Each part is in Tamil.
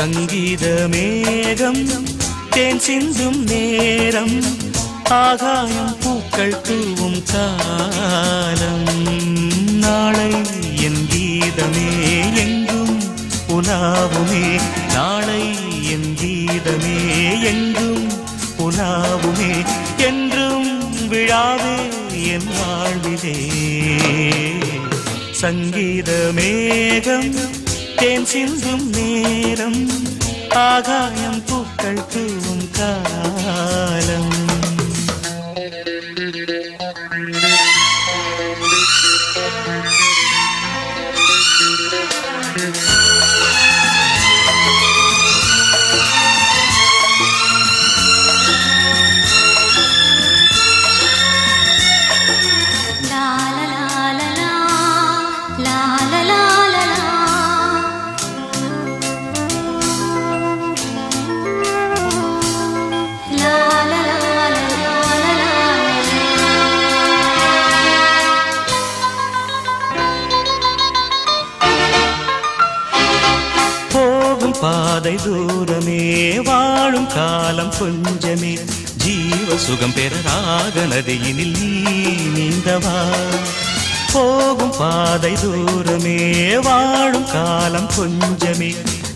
சங்கீத மேகம் தேன் சிந்தும் நேரம் ஆகாயம் பூக்கள் தூவும் காலம் நாளை என் கீதமே எங்கும் உலாவுமே நாளை என் கீதமே எங்கும் உலாவுமே என்றும் விழாவே என் வாழ்விலே சங்கீத மேகம் தேன் சிந்தும் நேரம் ஆகாயம் பூக்கள் தூவும் காலம் பாதை தூரமே வாழும் காலம் கொஞ்சமே ஜீவ சுகம் பெற ராக நதியினில் நீ நீந்தவா போகும் பாதை தூரமே வாழும் காலம் கொஞ்சமே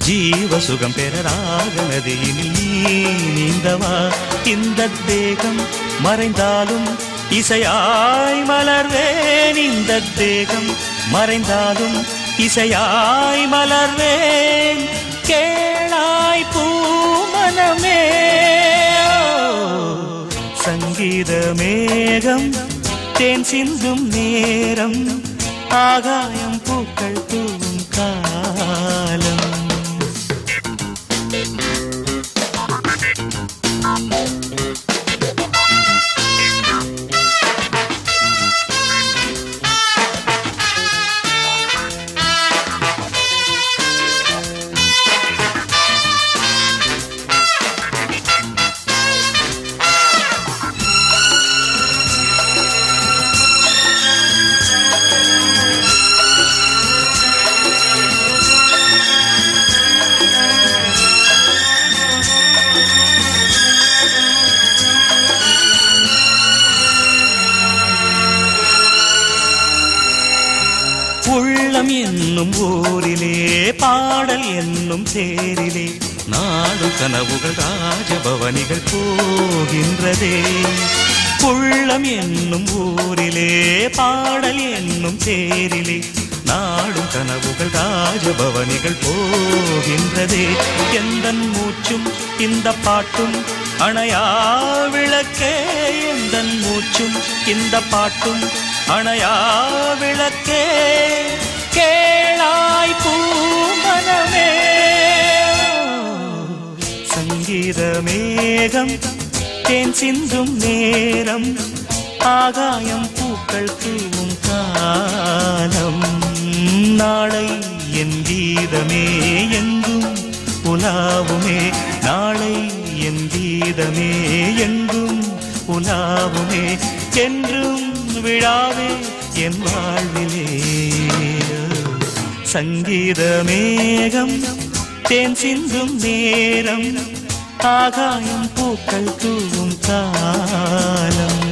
ஜீவ சுகம் பெற ராக நதியினில் நீ நீந்தவா இந்த தேகம் மறைந்தாலும் இசையாய் மலர்வேன் இந்த தேகம் மறைந்தாலும் இசையாய் மலர்வேன் கேளாய் பூமனமே சங்கீத மேகம் தேன் சிந்தும் நேரம் ஆகாயம் பூக்கள் தூவும் காலம் உள்ளம் என்னும் ஊரிலே பாடல் என்னும் தேரிலே நாடு கனவுகள் ராஜபவனிகள் போகின்றதே உள்ளம் என்னும் ஊரிலே பாடல் என்னும் தேரிலே நாடும் கனவுகள் ராஜபவனிகள் போகின்றதே எந்தன் மூச்சும் இந்த பாட்டும் அணையா விளக்கே எந்தன் மூச்சும் இந்த பாட்டும் அணையா விளக்கே கேளாய் பூமனமே சங்கீத மேகம் தேன் சிந்தும் நேரம் ஆகாயம் பூக்கள் தூவும் காலம் நாளை என் கீதமே எங்கும் உலாவுமே நாளை என் கீதமே எங்கும் உலாவுமே என்றும் விழாவே என் வாழ்விலே சங்கீத மேகம் தேன் சிந்தும் நேரம் ஆகாயம் பூக்கள் தூவும் காலம்